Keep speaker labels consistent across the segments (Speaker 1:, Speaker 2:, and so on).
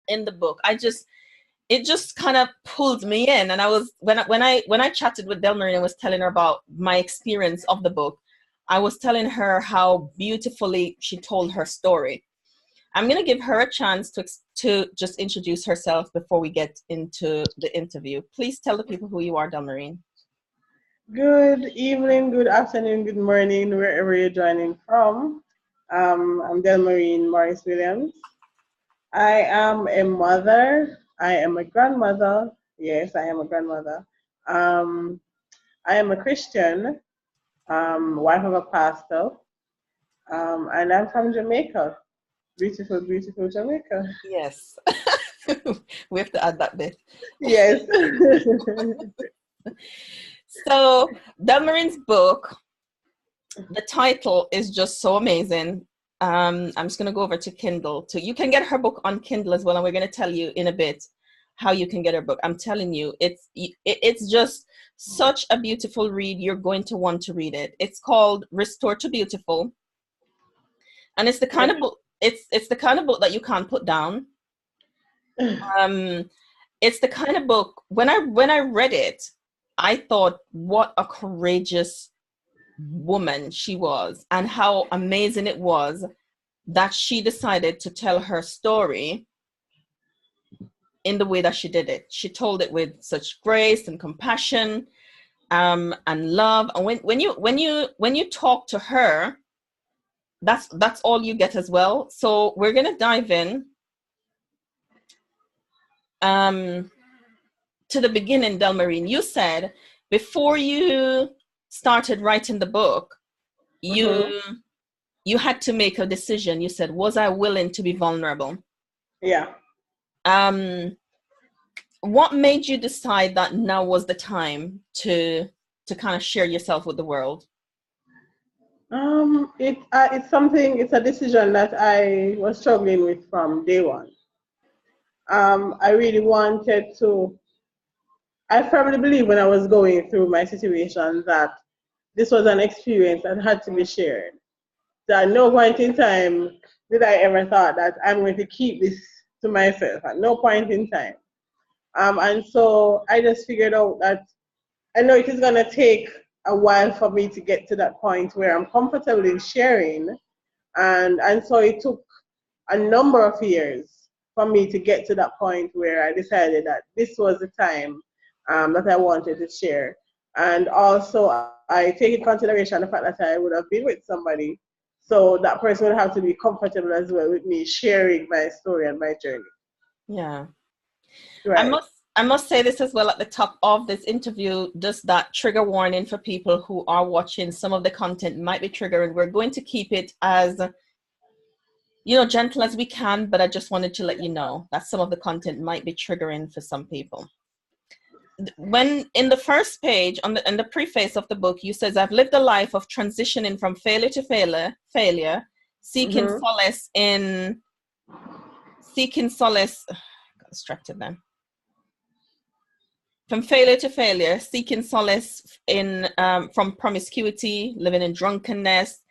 Speaker 1: in the book. It just kind of pulled me in. And I was, when I chatted with Delmarine and was telling her about my experience of the book, I was telling her how beautifully she told her story. I'm going to give her a chance to just introduce herself before we get into the interview. Please tell the people who you are, Delmarine.
Speaker 2: Good evening, good afternoon, good morning, wherever you're joining from. I'm Delmarine Morris Williams. I am a mother. I am a grandmother. Yes, I am a grandmother. I am a Christian, wife of a pastor, and I'm from Jamaica. Beautiful, beautiful Jamaica.
Speaker 1: Yes. We have to add that bit.
Speaker 2: Yes.
Speaker 1: So Delmarine's book, the title is just so amazing. I'm just going to go over to Kindle. You can get her book on Kindle as well, and we're going to tell you in a bit how you can get her book. I'm telling you, it's just such a beautiful read. You're going to want to read it. It's called Restore to Beautiful, and it's the kind of book. It's the kind of book that you can't put down. It's the kind of book, when I read it, I thought, what a courageous woman she was, and how amazing it was that she decided to tell her story in the way that she did it. She told it with such grace and compassion, and love. And when you talk to her, that's all you get as well. So we're gonna dive in to the beginning. Delmarine, you said before you started writing the book, you had to make a decision. You said, was I willing to be vulnerable?
Speaker 2: Yeah.
Speaker 1: What made you decide that now was the time to kind of share yourself with the world?
Speaker 2: It's a decision that I was struggling with from day one. I really wanted to. I firmly believe when I was going through my situation that this was an experience that had to be shared. So at no point in time did I ever thought that I'm going to keep this to myself. At no point in time. And so I just figured out that I know it is going to take a while for me to get to that point where I'm comfortable in sharing. And so it took a number of years for me to get to that point where I decided that this was the time that I wanted to share. And also, I take in consideration the fact that I would have been with somebody, so that person would have to be comfortable as well with me sharing my story and my journey.
Speaker 1: Yeah.
Speaker 2: Right.
Speaker 1: I must say this as well at the top of this interview, just that trigger warning for people who are watching. Some of the content might be triggering. We're going to keep it as, gentle as we can, but I just wanted to let you know that some of the content might be triggering for some people. When in the first page in the preface of the book, you says, I've lived a life of transitioning from failure to failure, seeking solace I got distracted then. From failure to failure, seeking solace in from promiscuity, living in drunkenness,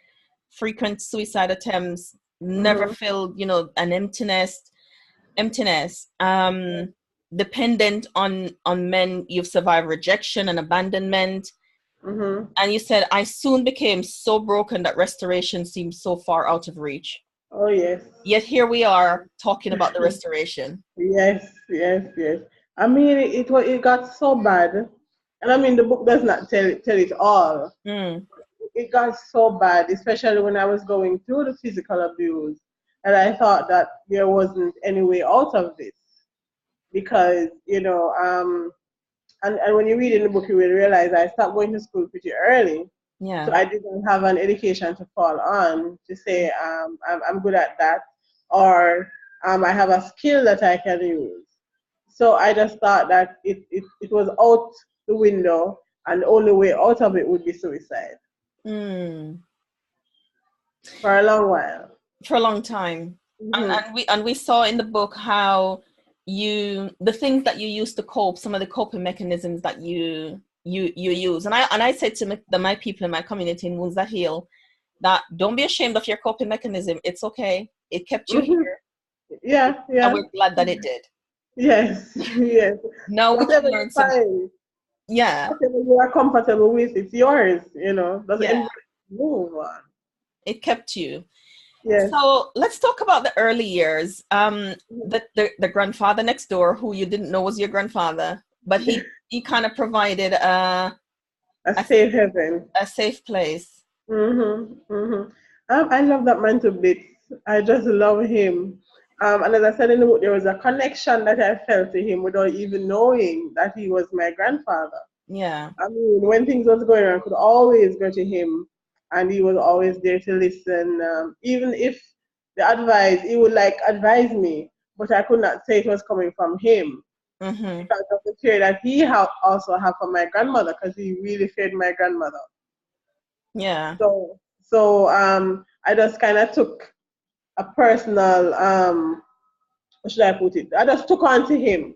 Speaker 1: frequent suicide attempts, never filled, an emptiness, dependent on men. You've survived rejection and abandonment. And you said, I soon became so broken that restoration seemed so far out of reach.
Speaker 2: Oh, yes.
Speaker 1: Yet here we are talking about the restoration.
Speaker 2: Yes. I mean, it got so bad, and I mean, the book does not tell it all. It got so bad, especially when I was going through the physical abuse, and I thought that there wasn't any way out of this, because and when you read in the book, you will realize I stopped going to school pretty early.
Speaker 1: Yeah.
Speaker 2: So I didn't have an education to fall on to say I'm good at that, or I have a skill that I can use. So I just thought that it was out the window, and the only way out of it would be suicide. For a long while.
Speaker 1: For a long time. And we saw in the book how the things that you use to cope, some of the coping mechanisms that you use. And I said to my people in my community in Wounds That Heal, that don't be ashamed of your coping mechanism. It's okay. It kept you here.
Speaker 2: Yeah,
Speaker 1: And
Speaker 2: yeah.
Speaker 1: we're glad that it did.
Speaker 2: Yes, yes.
Speaker 1: Now we can
Speaker 2: Whatever you
Speaker 1: learn some,
Speaker 2: find,
Speaker 1: yeah,
Speaker 2: whatever you are comfortable with, it's yours, Doesn't
Speaker 1: yeah,
Speaker 2: anybody move on.
Speaker 1: it kept you.
Speaker 2: Yes.
Speaker 1: So let's talk about the early years. The grandfather next door, who you didn't know was your grandfather, but he kind of provided
Speaker 2: A
Speaker 1: a,
Speaker 2: safe haven.
Speaker 1: a safe place.
Speaker 2: I love that man to bits. I just love him. And as I said in the book, there was a connection that I felt to him without even knowing that he was my grandfather.
Speaker 1: Yeah.
Speaker 2: I mean, when things was going on, I could always go to him, and he was always there to listen. Even if the advice, he would like advise me, but I could not say it was coming from him
Speaker 1: Mm-hmm.
Speaker 2: because of the care that he also had for my grandmother, because he really feared my grandmother.
Speaker 1: Yeah.
Speaker 2: So I just kind of took a personal, how should I put it? I just took on to him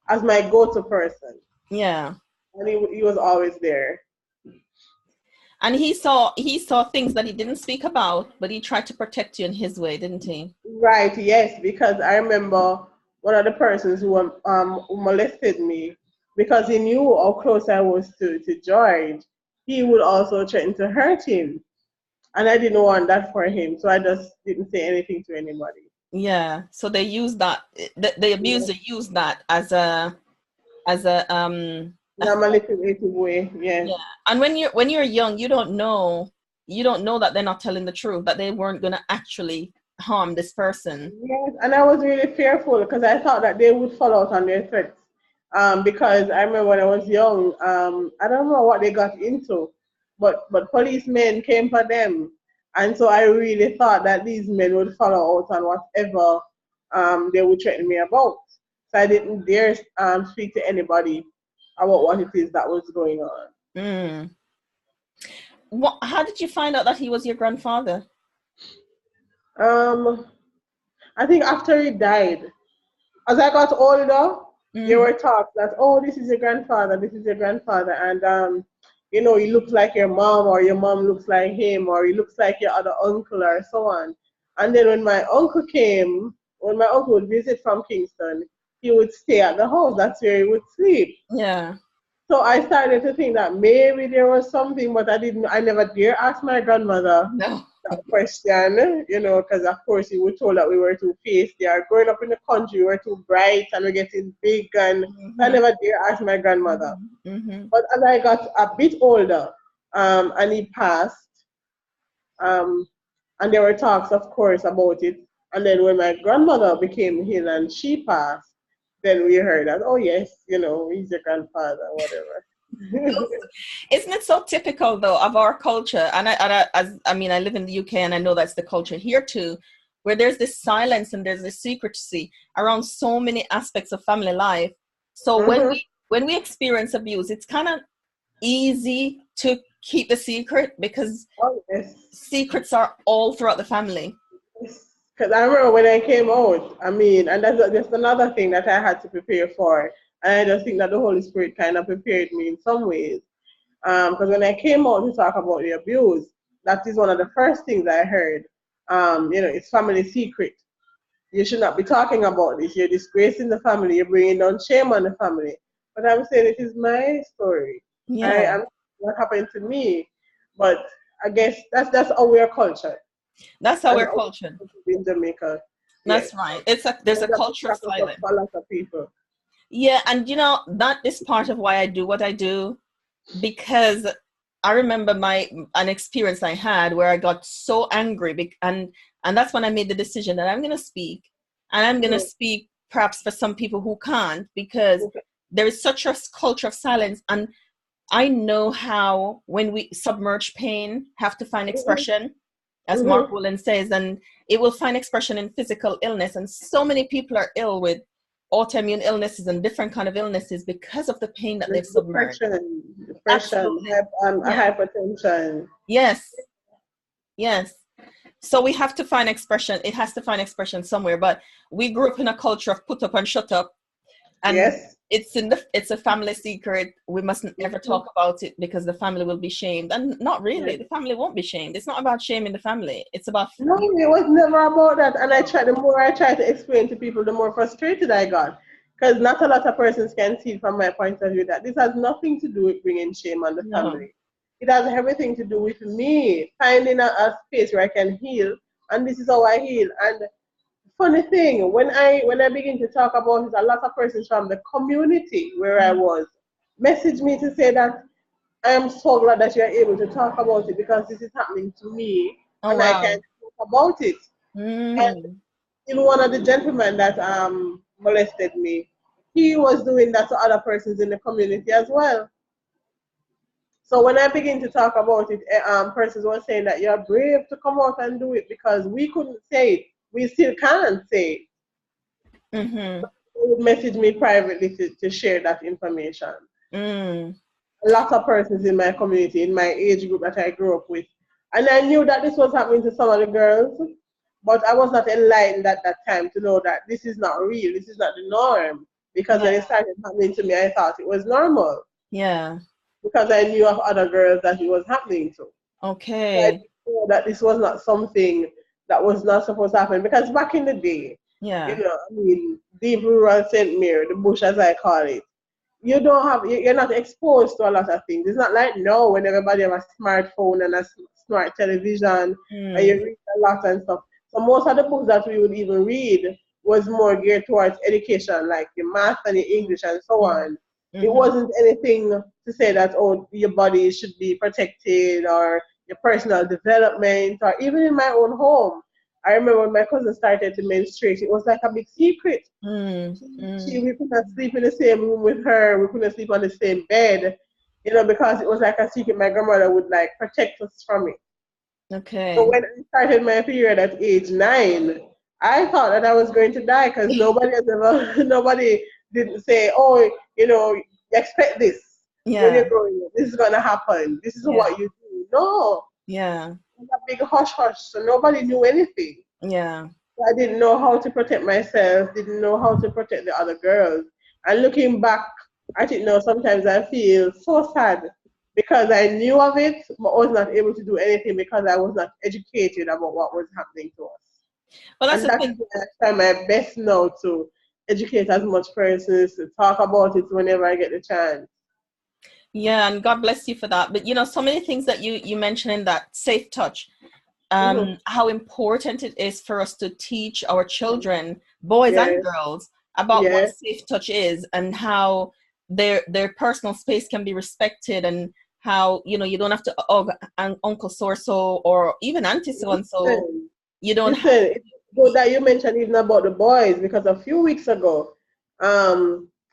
Speaker 2: as my go-to person,
Speaker 1: Yeah.
Speaker 2: and he was always there.
Speaker 1: And he saw things that he didn't speak about, but he tried to protect you in his way, didn't he?
Speaker 2: Right, yes, because I remember one of the persons who molested me, because he knew how close I was to George, he would also threaten to hurt him. And I didn't want that for him, so I just didn't say anything to anybody.
Speaker 1: Yeah. So they used that, the
Speaker 2: Yes.
Speaker 1: abuser used that as a
Speaker 2: In a manipulative way, yes.
Speaker 1: yeah. And when you're young, you don't know that they're not telling the truth, that they weren't gonna actually harm this person.
Speaker 2: Yes, and I was really fearful because I thought that they would fall out on their threats. Because I remember when I was young, I don't know what they got into, but policemen came for them, and so I really thought that these men would follow out on whatever they would threaten me about. So I didn't dare speak to anybody about what it is that was going on.
Speaker 1: Mm. How did you find out that he was your grandfather?
Speaker 2: Um, I think after he died. As I got older, there
Speaker 1: Mm.
Speaker 2: were talks that, oh, this is your grandfather, this is your grandfather, and he looks like your mom, or your mom looks like him, or he looks like your other uncle, or so on. And then when my uncle would visit from Kingston, he would stay at the house. That's where he would sleep.
Speaker 1: Yeah.
Speaker 2: So I started to think that maybe there was something, but I never dare ask my grandmother
Speaker 1: No.
Speaker 2: that question, because of course we were told that we were too feisty. Or growing up in the country, we were too bright and we're getting big, and I
Speaker 1: Mm-hmm.
Speaker 2: never dare ask my grandmother.
Speaker 1: Mm-hmm.
Speaker 2: But as I got a bit older, and he passed, um, and there were talks, of course, about it. And then when my grandmother became ill and she passed, then we heard that, oh yes, he's your grandfather, whatever.
Speaker 1: Isn't it so typical though of our culture? I live in the UK and I know that's the culture here too, where there's this silence and there's this secrecy around so many aspects of family life. So when
Speaker 2: Mhm.
Speaker 1: we experience abuse, it's kind of easy to keep the secret because
Speaker 2: Oh yes.
Speaker 1: secrets are all throughout the family.
Speaker 2: Because I remember when I came out, and that's another thing that I had to prepare for. And I just think that the Holy Spirit kind of prepared me in some ways. Because when I came out to talk about the abuse, that is one of the first things I heard. It's family secret. You should not be talking about this. You're disgracing the family. You're bringing down shame on the family. But I'm saying it is my story. I
Speaker 1: Yeah,
Speaker 2: am what happened to me. But I guess that's our culture.
Speaker 1: that's how
Speaker 2: That's
Speaker 1: we're
Speaker 2: our
Speaker 1: cultured.
Speaker 2: culture in Jamaica. Yes.
Speaker 1: That's right. There's a
Speaker 2: And that's
Speaker 1: culture of
Speaker 2: practice
Speaker 1: silence.
Speaker 2: for a lot of people.
Speaker 1: Yeah, and that is part of why I do what I do, because I remember an experience I had where I got so angry, and that's when I made the decision that I'm going to speak, and I'm going to
Speaker 2: Mm.
Speaker 1: speak perhaps for some people who can't, because
Speaker 2: Okay.
Speaker 1: there is such a culture of silence, and I know how when we submerge pain have to find
Speaker 2: Mhm.
Speaker 1: expression, as Mark
Speaker 2: Mhm.
Speaker 1: Woolen says, and it will find expression in physical illness, and so many people are ill with autoimmune illnesses and different kind of illnesses because of the pain that they've submerged.
Speaker 2: Depression,
Speaker 1: Absolutely. Yeah.
Speaker 2: hypertension.
Speaker 1: Yes. Yes. So we have to find expression. It has to find expression somewhere. But we grew up in a culture of put up and shut up. And
Speaker 2: Yes.
Speaker 1: it's a family secret. We mustn't ever talk about it because the family will be shamed. And not really,
Speaker 2: Yes.
Speaker 1: the family won't be shamed. It's not about shaming the family. It's about
Speaker 2: No, it was never about that. And
Speaker 1: no,
Speaker 2: the more I try to explain to people, the more frustrated I got. Because not a lot of persons can see from my point of view that this has nothing to do with bringing shame on the
Speaker 1: no.
Speaker 2: family. It has everything to do with me finding a space where I can heal. And this is how I heal. And funny thing, when I begin to talk about it, a lot of persons from the community where I was message me to say that I am so glad that you are able to talk about it because this is happening to me
Speaker 1: Oh
Speaker 2: and I
Speaker 1: wow.
Speaker 2: can talk about it. And
Speaker 1: Mm.
Speaker 2: even one of the gentlemen that molested me, he was doing that to other persons in the community as well. So when I begin to talk about it, persons were saying that you're brave to come out and do it because we couldn't say it. We still can't say it.
Speaker 1: Mm-hmm.
Speaker 2: They would message me privately to share that information.
Speaker 1: Mm.
Speaker 2: A lot of persons in my community, in my age group that I grew up with. And I knew that this was happening to some of the girls, but I was not enlightened at that time to know that this is not real, this is not the norm. Because
Speaker 1: Yeah.
Speaker 2: when it started happening to me, I thought it was normal
Speaker 1: Yeah.
Speaker 2: because I knew of other girls that it was happening to. So I
Speaker 1: Okay.
Speaker 2: didn't know that this was not something that was not supposed to happen. Because back in the day,
Speaker 1: Yeah.
Speaker 2: I mean, deep rural St. Mary, the bush as I call it, you don't have you're not exposed to a lot of things. It's not like now when everybody have a smartphone and a smart television and you
Speaker 1: Mm.
Speaker 2: read a lot and stuff. So most of the books that we would even read was more geared towards education, like your math and your English and so
Speaker 1: Mm.
Speaker 2: on. It
Speaker 1: Mm-hmm.
Speaker 2: wasn't anything to say that oh your body should be protected or your personal development or even in my own home. I remember when my cousin started to menstruate, it was like a big secret.
Speaker 1: Mm.
Speaker 2: We couldn't sleep in the same room with her. We couldn't sleep on the same bed, because it was like a secret. My grandmother would like protect us from it. So
Speaker 1: Okay.
Speaker 2: when I started my period at age 9, I thought that I was going to die because nobody has ever, nobody didn't say, oh, you expect this when
Speaker 1: Yeah.
Speaker 2: you're growing up. This is going to happen. This is
Speaker 1: Yeah.
Speaker 2: what you do. No,
Speaker 1: Yeah.
Speaker 2: it was a big hush hush. So nobody knew anything.
Speaker 1: Yeah.
Speaker 2: I didn't know how to protect myself, didn't know how to protect the other girls. And looking back, I didn't know sometimes I feel so sad because I knew of it, but was not able to do anything because I was not educated about what was happening to us.
Speaker 1: Well, that's
Speaker 2: And
Speaker 1: the
Speaker 2: that is
Speaker 1: thing.
Speaker 2: why I try my best now to educate as much persons, to talk about it whenever I get the chance.
Speaker 1: Yeah, and God bless you for that. But so many things that you mentioned in that safe touch,
Speaker 2: Mm-hmm.
Speaker 1: how important it is for us to teach our children, boys and
Speaker 2: Yes,
Speaker 1: girls, about what
Speaker 2: yes,
Speaker 1: safe touch is and how their personal space can be respected, and how you don't have to hug Uncle so so or even Auntie so and so.
Speaker 2: listen.
Speaker 1: You don't have
Speaker 2: Listen, it's good that you mentioned even about the boys because a few weeks ago,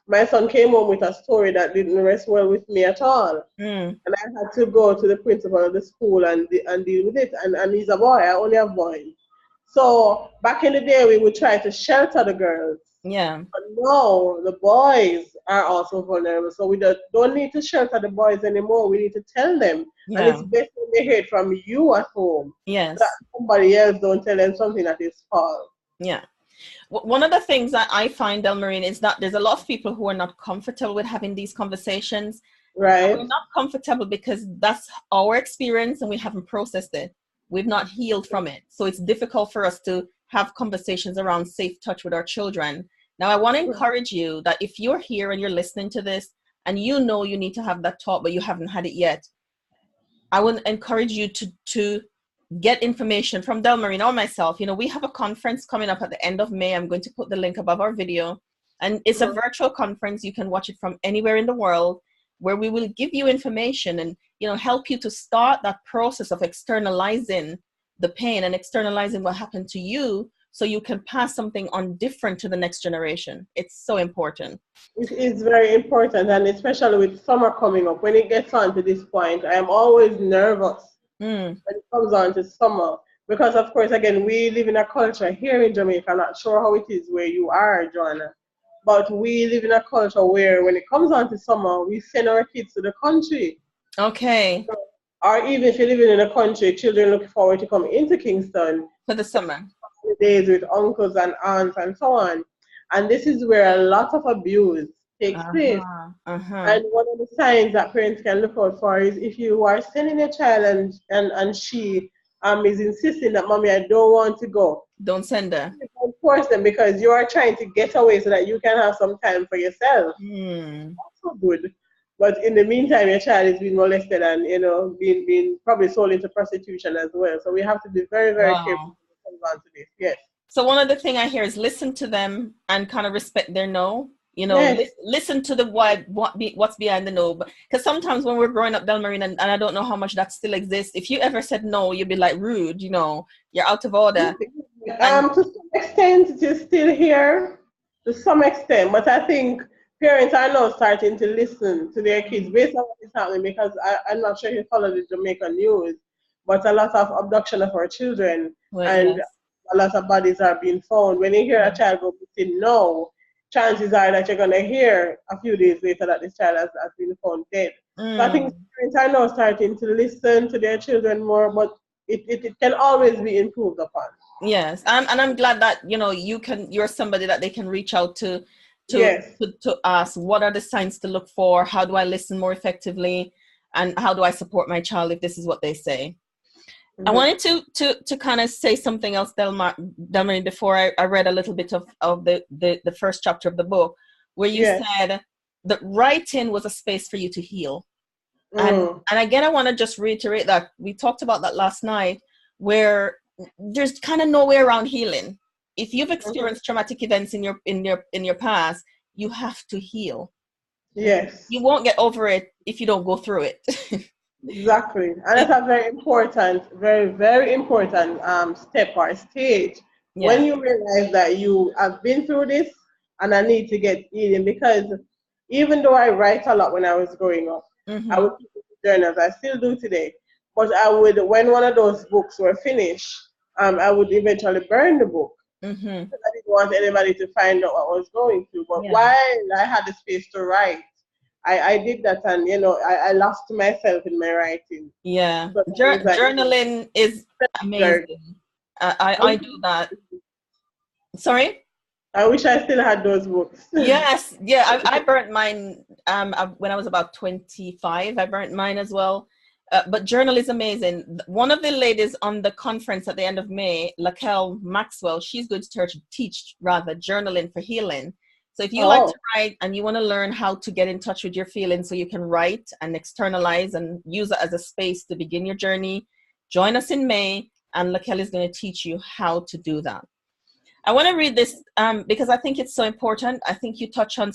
Speaker 2: my son came home with a story that didn't rest well with me at all.
Speaker 1: mm,
Speaker 2: And I had to go to the principal of the school and deal with it. And he's a boy, I only have boys. So back in the day, we would try to shelter the girls.
Speaker 1: yeah,
Speaker 2: But now the boys are also vulnerable. So we don't need to shelter the boys anymore. We need to tell them. And
Speaker 1: yeah,
Speaker 2: it's best when they hear it from you at home. So that
Speaker 1: yes,
Speaker 2: somebody else don't tell them something that is false.
Speaker 1: yeah. One of the things that I find, Delmarine, is that there's a lot of people who are not comfortable with having these conversations. We're
Speaker 2: Right?
Speaker 1: not comfortable because that's our experience and we haven't processed it. We've not healed from it. So it's difficult for us to have conversations around safe touch with our children. Now, I want to encourage you that if you're here and you're listening to this and you know you need to have that talk, but you haven't had it yet, I would encourage you to get information from Delmarine or myself. We have a conference coming up at the end of May. I'm going to put the link above our video. And it's a
Speaker 2: Mhm.
Speaker 1: virtual conference. You can watch it from anywhere in the world, where we will give you information and help you to start that process of externalizing the pain and externalizing what happened to you, so you can pass something on different to the next generation. It's so important.
Speaker 2: It is very important, and especially with summer coming up, when it gets on to this point, I am always nervous
Speaker 1: Mm,
Speaker 2: when it comes on to summer. Because, of course, again, we live in a culture here in Jamaica, not sure how it is where you are, Joanna, but we live in a culture where when it comes on to summer, we send our kids to the country.
Speaker 1: okay.
Speaker 2: Or even if you're living in a country, children look forward to come into Kingston
Speaker 1: For the summer.
Speaker 2: days with uncles and aunts and so on. And this is where a lot of abuse takes place.
Speaker 1: Uh-huh. Uh-huh.
Speaker 2: And one of the signs that parents can look out for is if you are sending a child and she is insisting that mommy, I don't want to go.
Speaker 1: Don't send her.
Speaker 2: Don't force them because you are trying to get away so that you can have some time for yourself.
Speaker 1: Hmm.
Speaker 2: Also good. But in the meantime, your child is being molested and being probably sold into prostitution as well. So we have to be very, very careful
Speaker 1: Wow.
Speaker 2: when it comes down to this. Yes.
Speaker 1: So one of the thing I hear is listen to them and kind of respect their no. You know,
Speaker 2: Yes.
Speaker 1: listen to the what's behind the no. Because sometimes when we're growing up, Delmarine, and I don't know how much that still exists. If you ever said no, you'd be like rude. You know, you're out of order. And
Speaker 2: To some extent, it is still here, to some extent, but I think parents are now starting to listen to their kids based on what is happening because I'm not sure if you follow the Jamaican news, but a lot of abduction of our children
Speaker 1: well,
Speaker 2: and
Speaker 1: yes.
Speaker 2: a lot of bodies are being found. When you hear a child go missing now, chances are that you're going to hear a few days later that this child has been found dead. So I think
Speaker 1: Mm.
Speaker 2: parents are now starting to listen to their children more, but it can always be improved upon.
Speaker 1: Yes, and I'm glad that you're somebody that they can reach out to
Speaker 2: Yes.
Speaker 1: to ask what are the signs to look for, how do I listen more effectively, and how do I support my child if this is what they say. I
Speaker 2: Mm-hmm.
Speaker 1: wanted to kind of say something else, Delmarie, before I read a little bit of the first chapter of the book, where you
Speaker 2: Yes.
Speaker 1: said that writing was a space for you to heal. And
Speaker 2: Mm.
Speaker 1: and again, I want to just reiterate that we talked about that last night, where there's kind of no way around healing. If you've
Speaker 2: Mhm.
Speaker 1: experienced traumatic events in your past, you have to heal.
Speaker 2: Yes.
Speaker 1: You won't get over it if you don't go through it.
Speaker 2: Exactly. And that's a very important, very, very important step or stage when
Speaker 1: Yeah.
Speaker 2: you realize that you have been through this and I need to get healing. Because even though I write a lot when I was growing up, I
Speaker 1: Mm-hmm.
Speaker 2: would keep journals. I still do today. But I would, when one of those books were finished, I would eventually burn the book.
Speaker 1: Mm-hmm.
Speaker 2: I didn't want anybody to find out what I was going through. But
Speaker 1: Yeah.
Speaker 2: while I had the space to write, I did that and I lost myself in my writing.
Speaker 1: Yeah.
Speaker 2: So that means that
Speaker 1: Journaling is
Speaker 2: very-
Speaker 1: amazing. I do that. Sorry.
Speaker 2: I wish I still had those books.
Speaker 1: Yes, yeah, I burnt mine when I was about 25. I burnt mine as well. But journal is amazing. One of the ladies on the conference at the end of May, Laquelle Maxwell, she's going to teach rather journaling for healing. So if you like
Speaker 2: Oh,
Speaker 1: to write and you want to learn how to get in touch with your feelings so you can write and externalize and use it as a space to begin your journey, join us in May, and Laquelle is going to teach you how to do that. I want to read this because I think it's so important. I think you touch on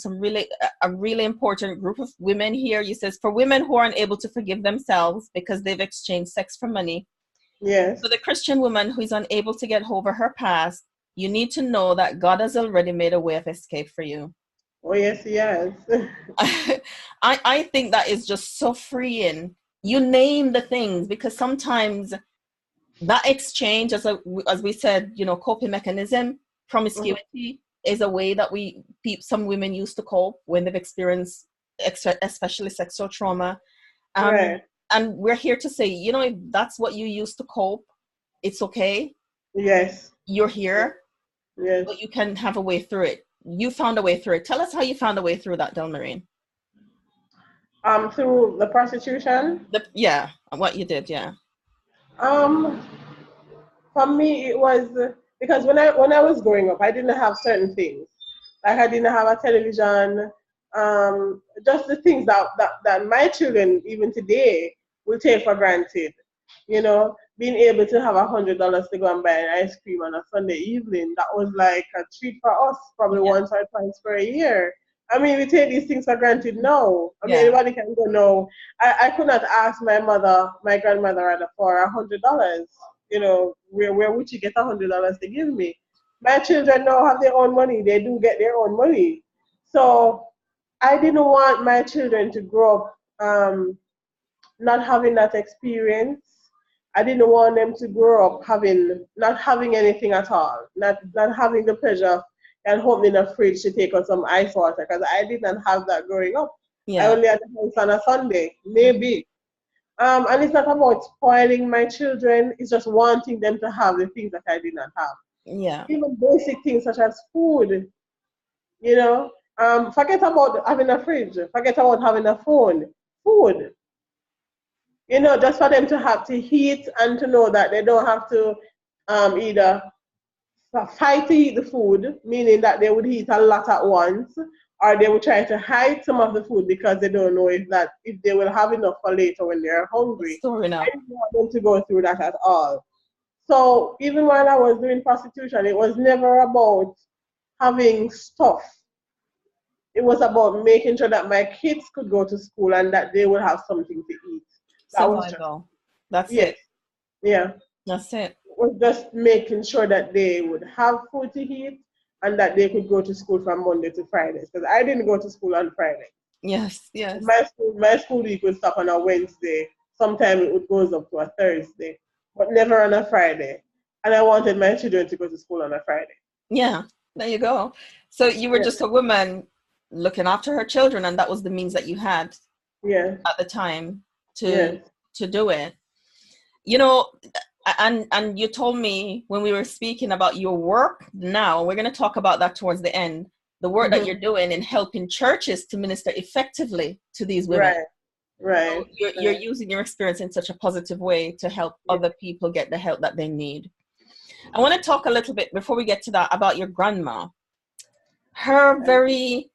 Speaker 1: a really important group of women here. You says for women who aren't able to forgive themselves because they've exchanged sex for money.
Speaker 2: yes.
Speaker 1: For the Christian woman who is unable to get over her past, you need to know that God has already made a way of escape for you.
Speaker 2: Oh, yes, yes.
Speaker 1: I think that is just so freeing. You name the things because sometimes that exchange, as we said, coping mechanism,
Speaker 2: Mhm.
Speaker 1: promiscuity is a way that some women used to cope when they've experienced especially sexual trauma. um
Speaker 2: Right.
Speaker 1: and we're here to say, if that's what you used to cope, it's okay.
Speaker 2: Yes.
Speaker 1: You're here,
Speaker 2: Yes.
Speaker 1: but you can have a way through it. You found a way through it. Tell us how you found a way through that, Delmarine.
Speaker 2: Through the prostitution.
Speaker 1: Yeah, what you did. Yeah.
Speaker 2: Um, for me, it was because when I was growing up, I didn't have certain things. Like I didn't have a television. Just the things that my children even today will take for granted. Being able to have $100 to go and buy an ice cream on a Sunday evening, that was like a treat for us, probably
Speaker 1: Yeah.
Speaker 2: once or twice per year. I mean, we take these things for granted now. I mean,
Speaker 1: Yeah.
Speaker 2: anybody can go now. I could not ask my grandmother rather, for $100. Where would you get $100 to give me? My children now have their own money. They do get their own money. So I didn't want my children to grow up not having that experience. I didn't want them to grow up not having anything at all, not having the pleasure of and opening a fridge to take out some ice water because I didn't have that growing up. I
Speaker 1: Yeah.
Speaker 2: only had the house on a Sunday, maybe. And it's not about spoiling my children. It's just wanting them to have the things that I did not have.
Speaker 1: Yeah.
Speaker 2: Even basic things such as food. You know, forget about having a fridge. Forget about having a phone. Food. You know, just for them to have to eat and to know that they don't have to either fight to eat the food, meaning that they would eat a lot at once, or they would try to hide some of the food because they don't know if they will have enough for later when they're hungry.
Speaker 1: Storing
Speaker 2: I
Speaker 1: up.
Speaker 2: didn't want them to go through that at all. So even while I was doing prostitution, it was never about having stuff. It was about making sure that my kids could go to school and that they would have something to eat. That was just,
Speaker 1: Survival. That's
Speaker 2: yes,
Speaker 1: it.
Speaker 2: yeah.
Speaker 1: That's it.
Speaker 2: It was just making sure that they would have food to eat and that they could go to school from Monday to Fridays. Because I didn't go to school on Friday.
Speaker 1: Yes, yes.
Speaker 2: My school week would stop on a Wednesday. Sometimes it would goes up to a Thursday, but never on a Friday. And I wanted my children to go to school on a Friday.
Speaker 1: Yeah, there you go. So you were
Speaker 2: Yeah,
Speaker 1: just a woman looking after her children, and that was the means that you had
Speaker 2: yeah,
Speaker 1: at the time to
Speaker 2: yes.
Speaker 1: to do it. You know, and you told me when we were speaking about your work now, we're going to talk about that towards the end, the work that
Speaker 2: Hmm.
Speaker 1: you're doing in helping churches to minister effectively to these women.
Speaker 2: Right,
Speaker 1: So
Speaker 2: right,
Speaker 1: you're
Speaker 2: right.
Speaker 1: using your experience in such a positive way to help
Speaker 2: Yeah.
Speaker 1: other people get the help that they need. I want to talk a little bit before we get to that about your grandma. Her very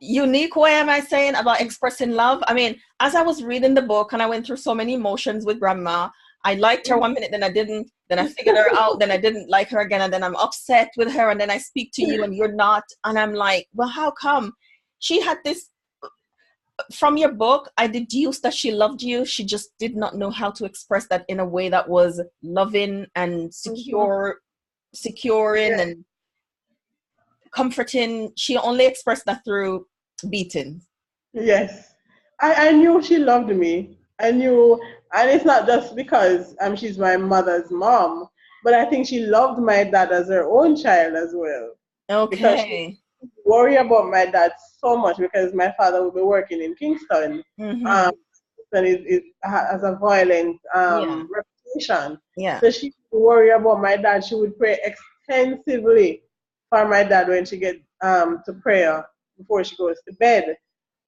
Speaker 1: unique way, am I saying, about expressing love. I mean, as I was reading the book and I went through so many emotions with grandma, I liked her one minute, then I didn't, then I figured her out, then I didn't like her again, and then I'm upset with her, and then I speak to you and you're not, and I'm like, well, how come? She had this, from your book, I deduced that she loved you. She just did not know how to express that in a way that was loving and
Speaker 2: Hmm.
Speaker 1: securing
Speaker 2: Yeah.
Speaker 1: and comforting. She only expressed that through beating.
Speaker 2: Yes. I knew she loved me. I knew, and it's not just because she's my mother's mom, but I think she loved my dad as her own child as well. Because she
Speaker 1: Okay.
Speaker 2: worry about my dad so much because my father will be working in Kingston.
Speaker 1: Mm-hmm.
Speaker 2: Um, and it has a violent
Speaker 1: Yeah.
Speaker 2: reputation.
Speaker 1: Yeah.
Speaker 2: So she would worry about my dad. She would pray extensively for my dad when she get to prayer before she goes to bed.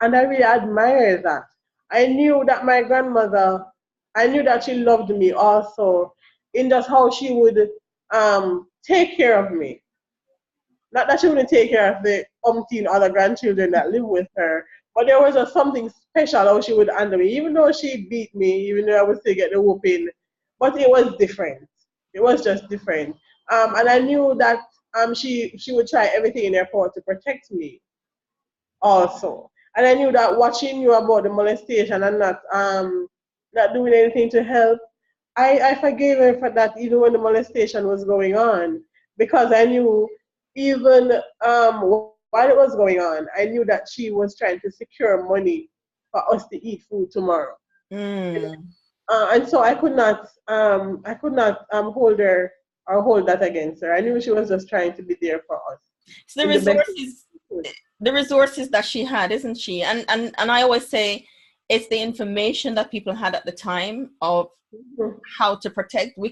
Speaker 2: And I really admire that. I knew that my grandmother, I knew that she loved me also in just how she would take care of me. Not that she wouldn't take care of the umpteen other grandchildren that live with her, but there was just something special how she would handle me. Even though she beat me, even though I would still get the whooping, but it was different. It was just different. And I knew that she would try everything in her power to protect me also. And I knew that what she knew about the molestation and not doing anything to help, I forgave her for that even when the molestation was going on because I knew even while it was going on, I knew that she was trying to secure money for us to eat food tomorrow.
Speaker 1: Mm.
Speaker 2: And so I could not hold her or hold that against her. I knew she was just trying to be there for us
Speaker 1: So
Speaker 2: in the best way she
Speaker 1: the resources that she had, isn't she? And I always say it's the information that people had at the time of
Speaker 2: could.
Speaker 1: how to protect. We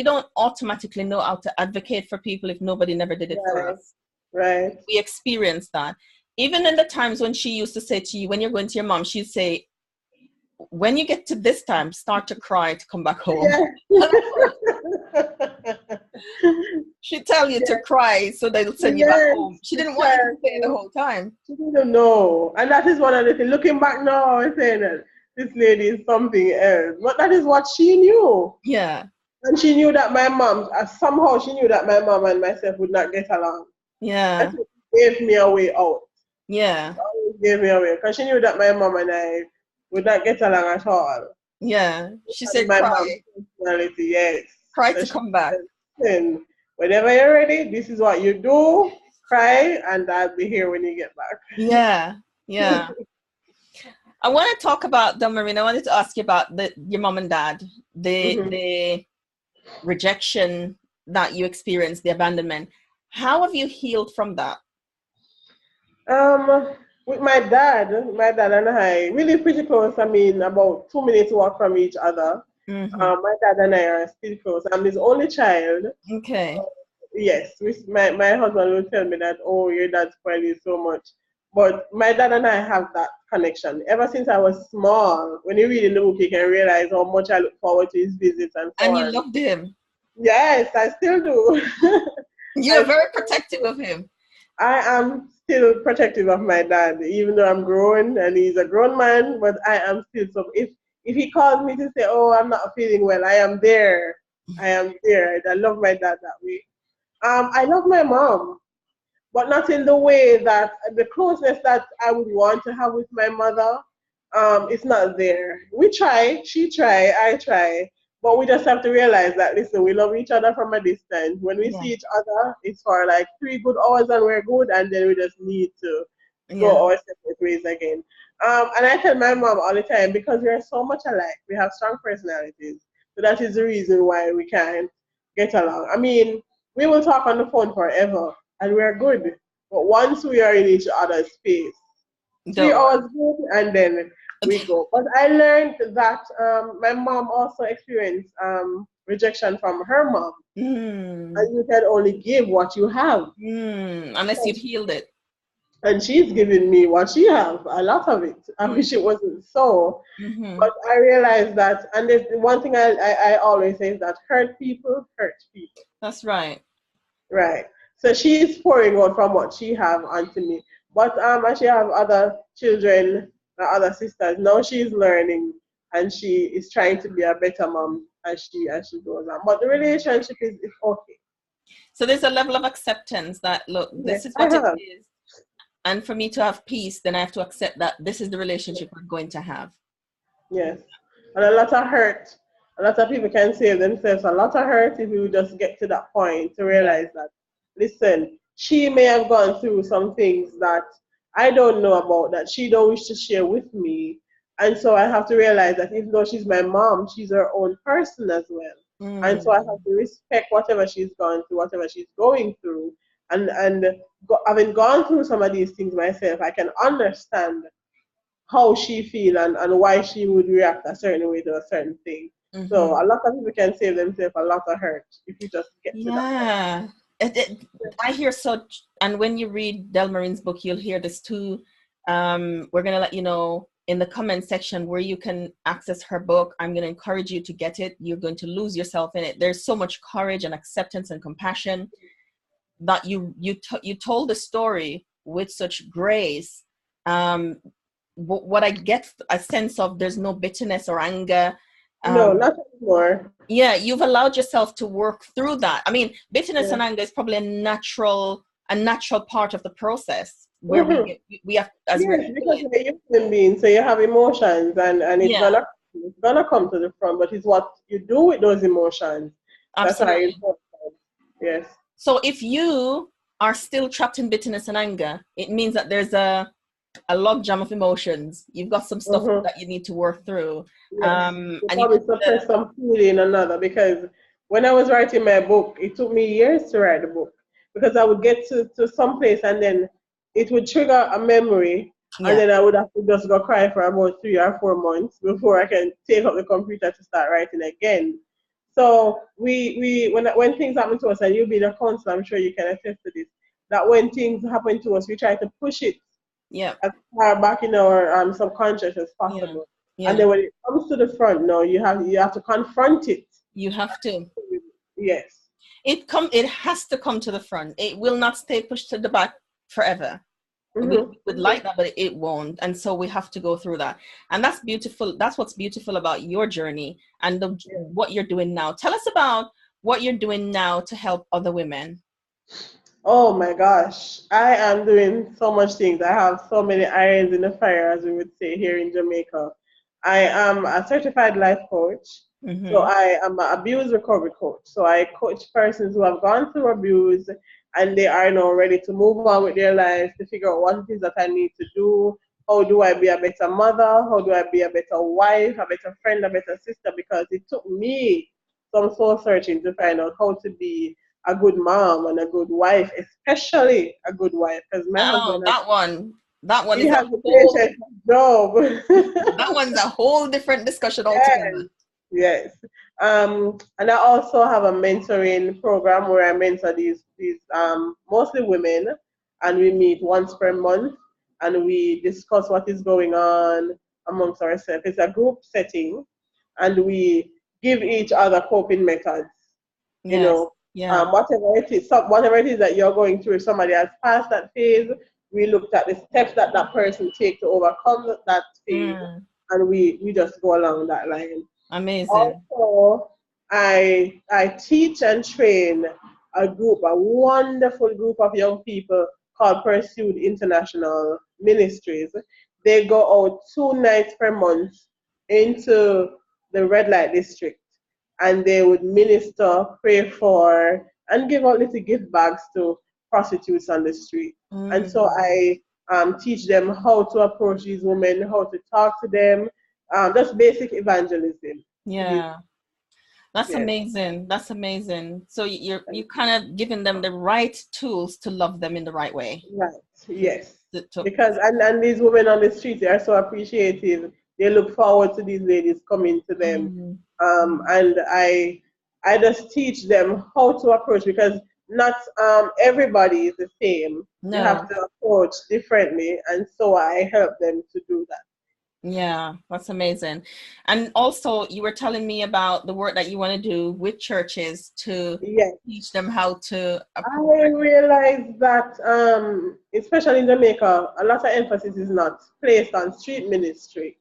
Speaker 1: don't automatically know how to advocate for people if nobody never did it for
Speaker 2: Right,
Speaker 1: us.
Speaker 2: right.
Speaker 1: We experience that. Even in the times when she used to say to you, when you're going to your mom, she'd say, when you get to this time, start to cry to come back home.
Speaker 2: Yeah.
Speaker 1: She'd tell you to cry so they'll send you back
Speaker 2: Yes,
Speaker 1: home. She
Speaker 2: the
Speaker 1: didn't want you to
Speaker 2: child.
Speaker 1: stay the whole time.
Speaker 2: She didn't know. And that is one of the things. Looking back now, I'm saying that this lady is something else. But that is what she knew.
Speaker 1: Yeah,
Speaker 2: And she knew that my mom, somehow she knew that my mom and myself would not get along.
Speaker 1: yeah,
Speaker 2: And so she gave me a way out.
Speaker 1: yeah,
Speaker 2: Always gave me a way. Because she knew that my mom and I would not get along at all.
Speaker 1: yeah. She
Speaker 2: And
Speaker 1: said,
Speaker 2: my mom's
Speaker 1: cry,
Speaker 2: personality, yes.
Speaker 1: cry
Speaker 2: So
Speaker 1: to
Speaker 2: she
Speaker 1: come back.
Speaker 2: said, "Listen, whenever you're ready, this is what you do. Cry, and I'll be here when you get back."
Speaker 1: Yeah, yeah. I want to talk about Delmarine. I wanted to ask you about your mom and dad,
Speaker 2: Hmm.
Speaker 1: the rejection that you experienced, the abandonment. How have you healed from that?
Speaker 2: With my dad and I, really pretty close. I mean, about 2 minutes walk from each other.
Speaker 1: Mm-hmm.
Speaker 2: My dad and I are still close. I'm his only child.
Speaker 1: Okay.
Speaker 2: yes, my husband will tell me that, oh, your dad spoiled you so much. But my dad and I have that connection. Ever since I was small, when you read in the book, you can realize how much I look forward to his visits and so
Speaker 1: And you
Speaker 2: on.
Speaker 1: loved him.
Speaker 2: Yes, I still do.
Speaker 1: You're very protective of him.
Speaker 2: I am still protective of my dad, even though I'm grown and he's a grown man, but I am still so if he calls me to say, oh, I'm not feeling well, I am there. I am there. I love my dad that way. I love my mom, but not in the way that the closeness that I would want to have with my mother. It's not there. We try, she try, I try, but we just have to realize that listen, we love each other from a distance. When we
Speaker 1: Yeah.
Speaker 2: see each other, it's for like 3 good hours and we're good, and then we just need to
Speaker 1: Yeah.
Speaker 2: go our separate ways again. And I tell my mom all the time because we are so much alike. We have strong personalities, so that is the reason why we can't get along. I mean, we will talk on the phone forever, and we're good. But once we are in each other's space, three
Speaker 1: Don't
Speaker 2: hours good, and then we
Speaker 1: worry.
Speaker 2: go. But I learned that my mom also experienced rejection from her mom,
Speaker 1: Mm.
Speaker 2: and you can only give what you have.
Speaker 1: Unless you've healed it.
Speaker 2: And she's given me what she have, a lot of it. I wish it wasn't so,
Speaker 1: Mm-hmm.
Speaker 2: but I realized that, and there's one thing I always say is that hurt people hurt people.
Speaker 1: That's right.
Speaker 2: Right. So she's pouring out from what she have onto me. But and she have other children, other sisters. Now she's learning and she is trying to be a better mom as she goes on. But the relationship is okay.
Speaker 1: So there's a level of acceptance that, look,
Speaker 2: Yes,
Speaker 1: this is
Speaker 2: I
Speaker 1: what it
Speaker 2: have.
Speaker 1: is. And for me to have peace, then I have to accept that this is the relationship we're going to have.
Speaker 2: Yes. And a lot of hurt. A lot of people can save themselves a lot of hurt if you just get to that point to
Speaker 1: Yeah.
Speaker 2: realize that, listen, she may have gone through some things that I don't know about that she don't wish to share with me. And so I have to realize that even though she's my mom, she's her own person as well. And so I have
Speaker 1: Mm.
Speaker 2: to respect whatever she's gone through, whatever she's going through. And having gone through some of these things myself, I can understand how she feel and why she would react a certain way to a certain thing. So
Speaker 1: Mm-hmm.
Speaker 2: a lot of people can save themselves a lot of hurt if you just get to that point.
Speaker 1: Yeah. I hear such, and when you read Delmarine's book, you'll hear this too. We're going to let you know in the comment section where you can access her book. I'm going to encourage you to get it. You're going to lose yourself in it. There's so much courage and acceptance and compassion that you told the story with such grace. What I get a sense of, there's no bitterness or anger.
Speaker 2: No, not anymore.
Speaker 1: Yeah, you've allowed yourself to work through that. I mean, bitterness
Speaker 2: Yeah.
Speaker 1: and anger is probably a natural part of the process where
Speaker 2: Mm-hmm.
Speaker 1: we have, as we're
Speaker 2: Yes, because
Speaker 1: healing.
Speaker 2: you're a human being, so you have emotions and
Speaker 1: Yeah,
Speaker 2: it's gonna come to the front, but it's what you do with those emotions that are
Speaker 1: absolutely.
Speaker 2: important. Yes.
Speaker 1: So if you are still trapped in bitterness and anger, it means that there's a logjam of emotions. You've got some stuff
Speaker 2: Mm-hmm.
Speaker 1: that you need to work through.
Speaker 2: Yes. You
Speaker 1: And you
Speaker 2: probably
Speaker 1: can
Speaker 2: suppress some feeling another because when I was writing my book, it took me years to write the book because I would get to some place and then it would trigger a memory and
Speaker 1: yeah,
Speaker 2: then I would have to just go cry for about 3 or 4 months before I can take up the computer to start writing again. So when things happen to us, and you've been a counselor, I'm sure you can attest to this, that when things happen to us, we try to push it
Speaker 1: yeah,
Speaker 2: as far back in our subconscious as
Speaker 1: yeah,
Speaker 2: possible. And
Speaker 1: yeah.
Speaker 2: then when it comes to the front, no, you have to confront it.
Speaker 1: You have to.
Speaker 2: Yes.
Speaker 1: It has to come to the front. It will not stay pushed to the back forever.
Speaker 2: Mm-hmm.
Speaker 1: We would like that, but it won't. And so we have to go through that. And that's beautiful. That's what's beautiful about your journey and what you're doing now. Tell us about what you're doing now to help other women.
Speaker 2: Oh my gosh, I am doing so much things. I have so many irons in the fire, as we would say here in Jamaica. I am a certified life coach. So
Speaker 1: Mm-hmm.
Speaker 2: I am an abuse recovery coach. So I coach persons who have gone through abuse and they are now ready to move on with their lives to figure out what it is that I need to do. How do I be a better mother? How do I be a better wife, a better friend, a better sister? Because it took me some soul searching to find out how to be a good mom and a good wife, especially a good wife, because my
Speaker 1: Oh,
Speaker 2: husband
Speaker 1: that one
Speaker 2: he
Speaker 1: is a
Speaker 2: has a
Speaker 1: whole
Speaker 2: patience job.
Speaker 1: that one's a whole different discussion
Speaker 2: Yes,
Speaker 1: altogether.
Speaker 2: yes. And I also have a mentoring program where I mentor these mostly women, and we meet once per month and we discuss what is going on amongst ourselves. It's a group setting, and we give each other coping methods. You
Speaker 1: Yes.
Speaker 2: know,
Speaker 1: Yeah.
Speaker 2: whatever it is that you're going through, if somebody has passed that phase, we looked at the steps that that person take to overcome that phase,
Speaker 1: Mm.
Speaker 2: and we just go along that line.
Speaker 1: Amazing.
Speaker 2: Also, I teach and train a wonderful group of young people called Pursued International Ministries. They go out 2 nights per month into the red light district, and they would minister, pray for, and give out little gift bags to prostitutes on the street. And so
Speaker 1: Mm.
Speaker 2: I teach them how to approach these women, how to talk to them, just basic evangelism.
Speaker 1: Yeah. That's
Speaker 2: Yes,
Speaker 1: amazing. That's amazing. So you kind of giving them the right tools to love them in the right way.
Speaker 2: right.
Speaker 1: To,
Speaker 2: Yes.
Speaker 1: to
Speaker 2: Because and these women on the street, they are so appreciative. They look forward to these ladies coming to them.
Speaker 1: mm,
Speaker 2: And I just teach them how to approach, because not everybody is the same. You have
Speaker 1: no.
Speaker 2: to approach differently, and so I help them to do that.
Speaker 1: Yeah, that's amazing. And also, you were telling me about the work that you want to do with churches to
Speaker 2: Yes.
Speaker 1: teach them how to
Speaker 2: I
Speaker 1: approach.
Speaker 2: realize that, especially in Jamaica, a lot of emphasis is not placed on street ministry.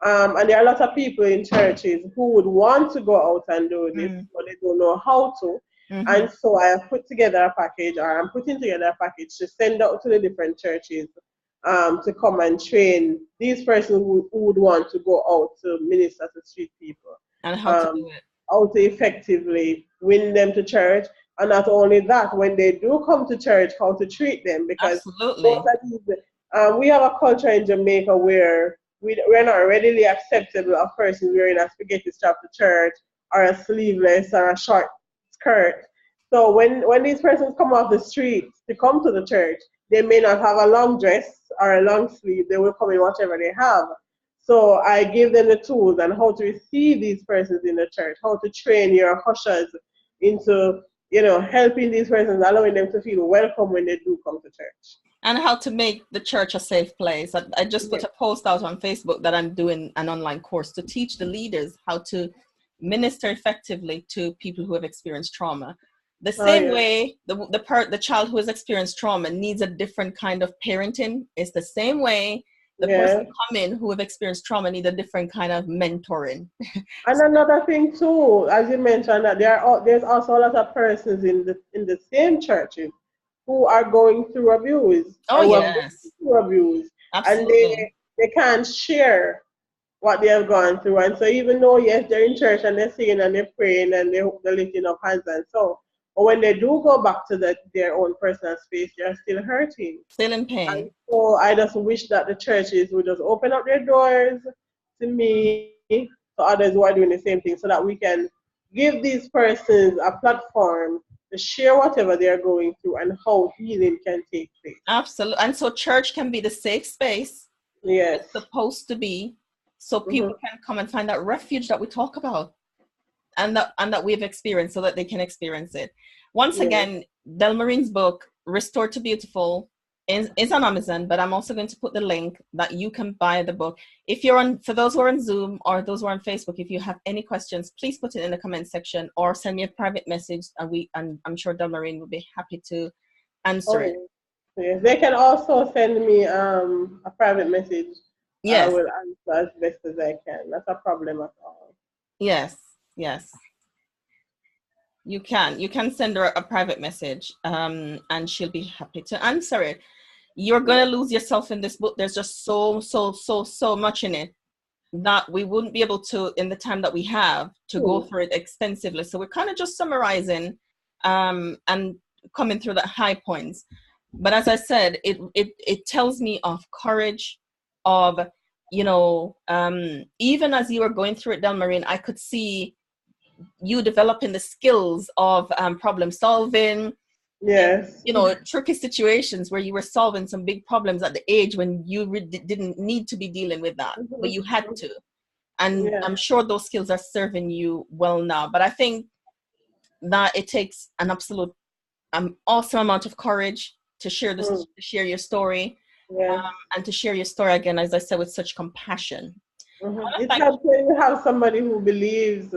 Speaker 2: And there are a lot of people in churches who would want to go out and do this,
Speaker 1: Mm,
Speaker 2: but they don't know how to.
Speaker 1: mm-hmm.
Speaker 2: And so I have put together a package, or I'm putting together a package to send out to the different churches, to come and train these persons who would want to go out to minister to street people,
Speaker 1: And how to
Speaker 2: um,
Speaker 1: do it.
Speaker 2: how to effectively win them to church. And not only that, when they do come to church, how to treat them, because most
Speaker 1: Absolutely.
Speaker 2: of these, we have a culture in Jamaica where we're not readily acceptable of persons wearing a spaghetti strap to church, or a sleeveless, or a short skirt. So when these persons come off the street to come to the church, they may not have a long dress or a long sleeve. They will come in whatever they have. So I give them the tools and how to receive these persons in the church, how to train your ushers into, helping these persons, allowing them to feel welcome when they do come to church.
Speaker 1: And how to make the church a safe place. I just put
Speaker 2: Yes.
Speaker 1: a post out on Facebook that I'm doing an online course to teach the leaders how to minister effectively to people who have experienced trauma. The
Speaker 2: Oh
Speaker 1: same
Speaker 2: yeah.
Speaker 1: way the child who has experienced trauma needs a different kind of parenting, it's the same way the person
Speaker 2: Yeah.
Speaker 1: coming who have experienced trauma need a different kind of mentoring.
Speaker 2: And another thing too, as you mentioned, that there's also a lot of persons in the same churches who are going through abuse,
Speaker 1: Oh
Speaker 2: or who have gone
Speaker 1: yes,
Speaker 2: through abuse, and
Speaker 1: absolutely.
Speaker 2: they can't share what they have gone through. And so even though, yes, they're in church and they're singing and they're praying and they're lifting up hands and so, but when they do go back to their own personal space, they're still hurting.
Speaker 1: Still in
Speaker 2: And
Speaker 1: pain.
Speaker 2: so I just wish that the churches would just open up their doors to me, to others who are doing the same thing, so that we can give these persons a platform to share whatever they're going through and how healing can take place.
Speaker 1: Absolutely. And so church can be the safe space it's
Speaker 2: Yes.
Speaker 1: supposed to be, so
Speaker 2: Hmm.
Speaker 1: people can come and find that refuge that we talk about and that we've experienced, so that they can experience it. Once
Speaker 2: Yes.
Speaker 1: again, Delmarine's book Restored to Beautiful is on Amazon, but I'm also going to put the link that you can buy the book. If you're on, for those who are on Zoom or those who are on Facebook, if you have any questions, please put it in the comment section or send me a private message, and I'm sure Delmarine will be happy to
Speaker 2: Oh,
Speaker 1: answer it.
Speaker 2: yes. Yes. They can also send me a private message. I
Speaker 1: Yes,
Speaker 2: will answer as best as I can. Not a problem at all.
Speaker 1: yes, yes. You can send her a private message, and she'll be happy to answer it. You're
Speaker 2: Yes.
Speaker 1: gonna lose yourself in this book. There's just so much in it that we wouldn't be able to, in the time that we have, to go
Speaker 2: Hmm.
Speaker 1: through it extensively. So we're kind of just summarizing, and coming through the high points. But as I said, it tells me of courage, of even as you were going through it, Delmarine, I could see you developing the skills of problem solving in
Speaker 2: Yes.
Speaker 1: tricky situations where you were solving some big problems at the age when you didn't need to be dealing with that, but
Speaker 2: Mhm.
Speaker 1: you had to. And
Speaker 2: Yeah.
Speaker 1: I'm sure those skills are serving you well now. But I think that it takes an absolute awesome amount of courage to share this,
Speaker 2: Mm.
Speaker 1: to share your story,
Speaker 2: Yes.
Speaker 1: and to share your story again, as I said, with such compassion. I want to
Speaker 2: It's
Speaker 1: thank
Speaker 2: not when you have somebody who believes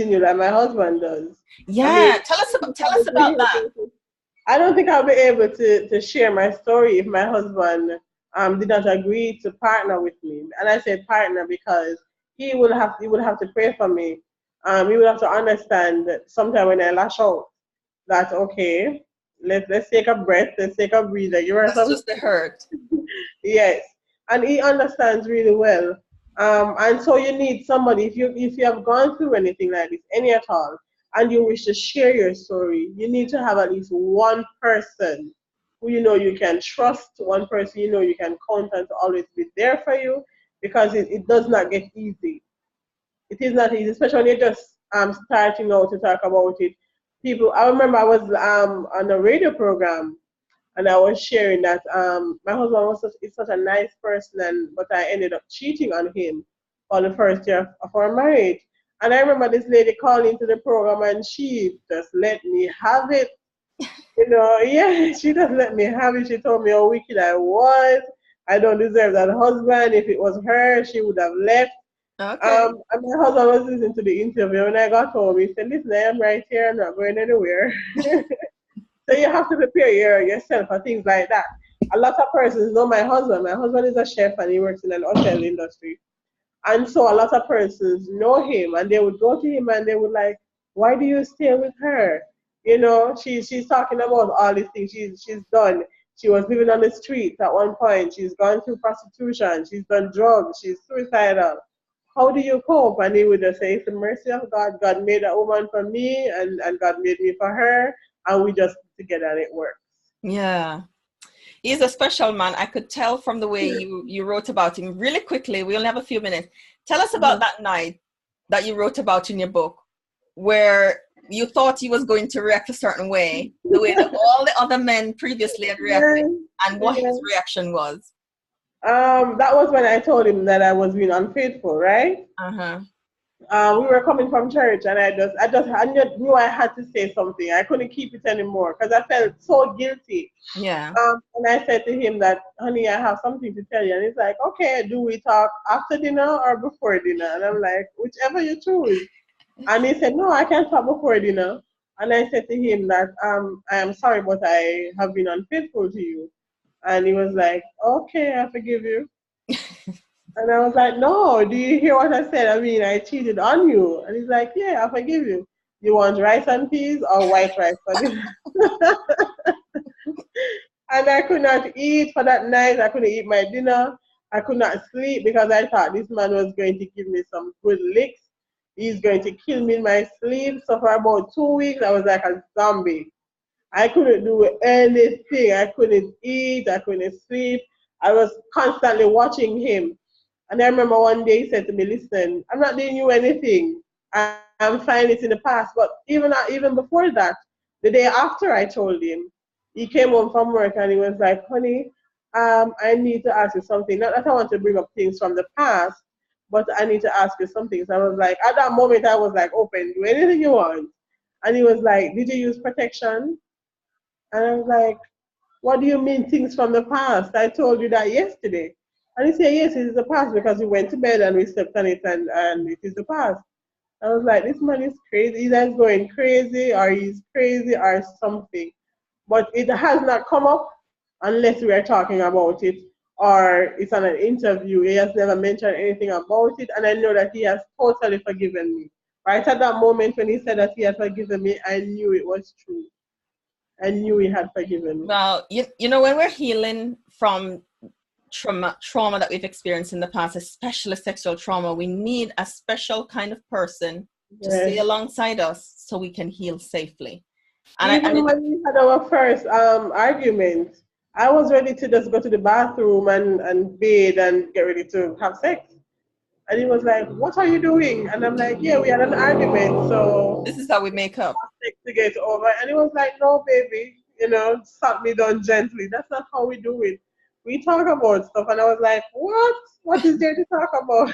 Speaker 2: in you, like my husband does. I mean,
Speaker 1: Yeah, tell us about that.
Speaker 2: I don't think I'll be able to share my story if my husband did not agree to partner with me. And I say partner because he would have to pray for me. He would have to understand that sometime when I lash out, that okay, let's take a breath, let's take a breather. You are
Speaker 1: That's
Speaker 2: some
Speaker 1: just the hurt.
Speaker 2: yes, and he understands really well. And so you need somebody if you have gone through anything like this, any at all, and you wish to share your story, you need to have at least one person who you know you can trust, one person you know you can count on to always be there for you, because it does not get easy. It is not easy, especially when you're just starting out to talk about it. People, I remember I was on a radio program and I was sharing that my husband was is such a nice person, and but I ended up cheating on him for the first year of our marriage. And I remember this lady calling into the program, and she just let me have it. You know, yeah, she just let me have it. She told me how wicked I was. I don't deserve that husband. If it was her, she would have left.
Speaker 1: Okay.
Speaker 2: And my husband was listening to the interview. When I got home, he said, "Listen, I am right here. I'm not going anywhere." So you have to prepare yourself for things like that. A lot of persons know my husband. My husband is a chef and he works in an hotel industry. And so a lot of persons know him and they would go to him and they would like, why do you stay with her? You know, she's talking about all these things she's done. She was living on the streets at one point. She's gone through prostitution. She's done drugs. She's suicidal. How do you cope? And he would just say, it's the mercy of God. God made a woman for me and God made me for her. And we just together and it works.
Speaker 1: Yeah. He's a special man. I could tell from the way you wrote about him. Really quickly, we only have a few minutes. Tell us about
Speaker 2: Mhm.
Speaker 1: that night that you wrote about in your book, where you thought he was going to react a certain way, the way that all the other men previously had reacted,
Speaker 2: Yeah,
Speaker 1: and what
Speaker 2: yeah.
Speaker 1: his reaction was.
Speaker 2: That was when I told him that I was being unfaithful, right?
Speaker 1: Uh-huh.
Speaker 2: We were coming from church, and I knew I had to say something. I couldn't keep it anymore because I felt so guilty.
Speaker 1: Yeah.
Speaker 2: And I said to him that, honey, I have something to tell you. And he's like, okay, do we talk after dinner or before dinner? And I'm like, whichever you choose. And he said, no, I can talk before dinner. And I said to him that I am sorry, but I have been unfaithful to you. And he was like, okay, I forgive you. And I was like, no, do you hear what I said? I mean, I cheated on you. And he's like, yeah, I forgive you. You want rice and peas or white rice for dinner? And I could not eat for that night. I couldn't eat my dinner. I could not sleep because I thought this man was going to give me some good licks. He's going to kill me in my sleep. So for about 2 weeks, I was like a zombie. I couldn't do anything. I couldn't eat. I couldn't sleep. I was constantly watching him. And I remember one day he said to me, listen, I'm not doing you anything. I'm fine, it's in the past. But even before that, the day after I told him, he came home from work and he was like, honey, I need to ask you something. Not that I want to bring up things from the past, but I need to ask you something. So I was like, at that moment, I was like, open, do anything you want. And he was like, did you use protection? And I was like, what do you mean things from the past? I told you that yesterday. And he said, yes, it is the past because we went to bed and we slept on it and it is the past. I was like, this man is crazy. Either he's going crazy or he's crazy or something. But it has not come up unless we are talking about it or it's on an interview. He has never mentioned anything about it. And I know that he has totally forgiven me. Right at that moment when he said that he had forgiven me, I knew it was true. I knew he had forgiven me.
Speaker 1: Well, you know, when we're healing from trauma that we've experienced in the past, especially sexual trauma, we need a special kind of person to stay
Speaker 2: Yes.
Speaker 1: alongside us so we can heal safely. And
Speaker 2: Even when we had our first argument, I was ready to just go to the bathroom and bathe and get ready to have sex. And he was like, what are you doing? And I'm like, yeah, we had an argument, so
Speaker 1: this is how we make up.
Speaker 2: sex to get over. And he was like, no, baby, sat me down gently. That's not how we do it. we talk about stuff, and I was like, what? What is there to talk about?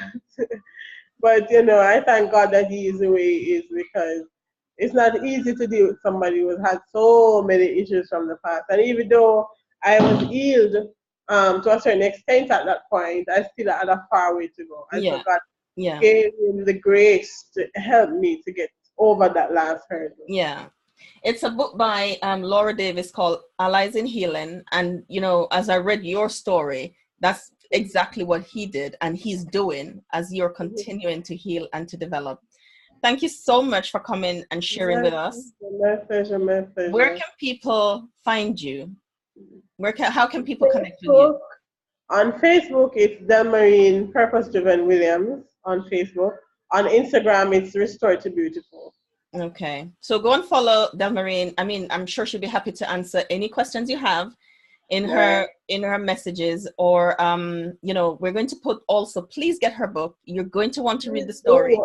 Speaker 2: But I thank God that He is the way He is, because it's not easy to deal with somebody who has had so many issues from the past. And even though I was healed to a certain extent at that point, I still had a far way to go. And so
Speaker 1: Yeah.
Speaker 2: God
Speaker 1: Yeah.
Speaker 2: gave him the grace to help me to get over that last hurdle.
Speaker 1: Yeah. It's a book by Laura Davis called Allies in Healing. And, as I read your story, that's exactly what he did and he's doing as you're continuing to heal and to develop. Thank you so much for coming and sharing with us.
Speaker 2: My pleasure, my pleasure.
Speaker 1: Where can people find you? How can people connect with
Speaker 2: Facebook,
Speaker 1: you?
Speaker 2: On Facebook, it's Delmarine Purpose Driven Williams on Facebook. On Instagram, it's Restored to Beautiful.
Speaker 1: Okay. So go and follow Delmarine. I mean, I'm sure she'll be happy to answer any questions you have in her messages, or we're going to put also, please get her book. You're going to want to read the story.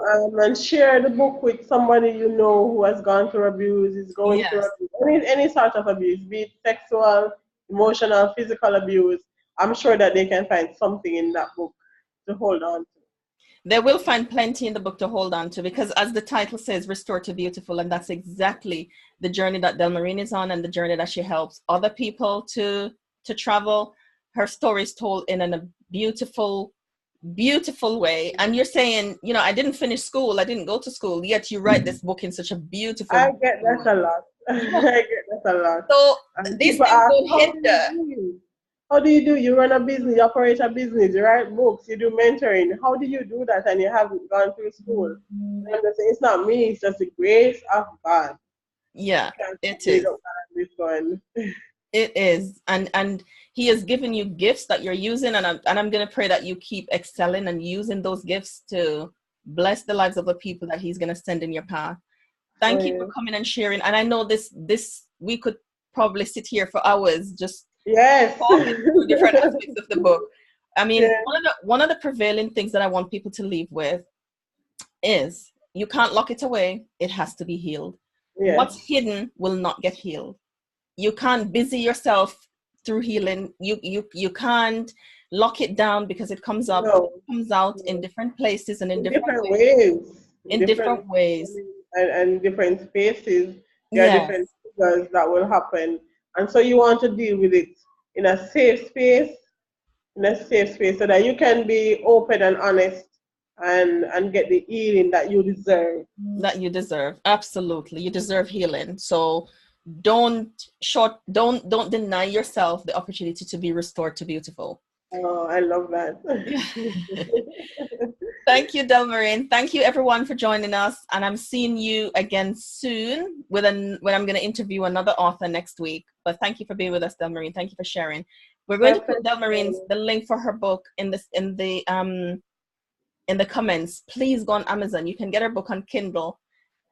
Speaker 2: And share the book with somebody who has gone through abuse, is going through abuse, any sort of abuse, be it sexual, emotional, physical abuse. I'm sure that they can find something in that book to hold on to.
Speaker 1: They will find plenty in the book to hold on to, because as the title says, Restore to Beautiful, and that's exactly the journey that Delmarine is on and the journey that she helps other people to travel. Her story is told in a beautiful, beautiful way. And you're saying, I didn't finish school, I didn't go to school, yet you write this book in such a beautiful
Speaker 2: I get that a lot. I get that a lot.
Speaker 1: So
Speaker 2: and
Speaker 1: these things don't hinder.
Speaker 2: How do you do? You run a business, you operate a business, you write books, you do mentoring. How do you do that and you haven't gone through school? It's not me, it's just the grace of God.
Speaker 1: Yeah, it is. It is. And He has given you gifts that you're using, and I'm going to pray that you keep excelling and using those gifts to bless the lives of the people that He's going to send in your path. Thank you for coming and sharing. And I know this we could probably sit here for hours just talking through different aspects of the book. I mean, one of the prevailing things that I want people to leave with is you can't lock it away. It has to be healed. Yes. What's hidden will not get healed. You can't busy yourself through healing. You can't lock it down, because it comes up. No. It comes out in different places and in different ways. In different ways.
Speaker 2: And different spaces. There are different triggers that will happen. And so you want to deal with it in a safe space, so that you can be open and honest and get the healing that you deserve.
Speaker 1: Absolutely. You deserve healing. So don't deny yourself the opportunity to be restored to beautiful.
Speaker 2: Oh, I love that.
Speaker 1: Thank you, Delmarine. Thank you, everyone, for joining us. And I'm seeing you again soon when I'm going to interview another author next week. But thank you for being with us, Delmarine. Thank you for sharing. We're going to put the link for her book in the comments. Please go on Amazon. You can get her book on Kindle.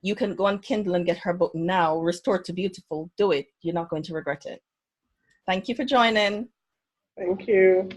Speaker 1: You can go on Kindle and get her book now, Restored to Beautiful. Do it. You're not going to regret it. Thank you for joining.
Speaker 2: Thank you.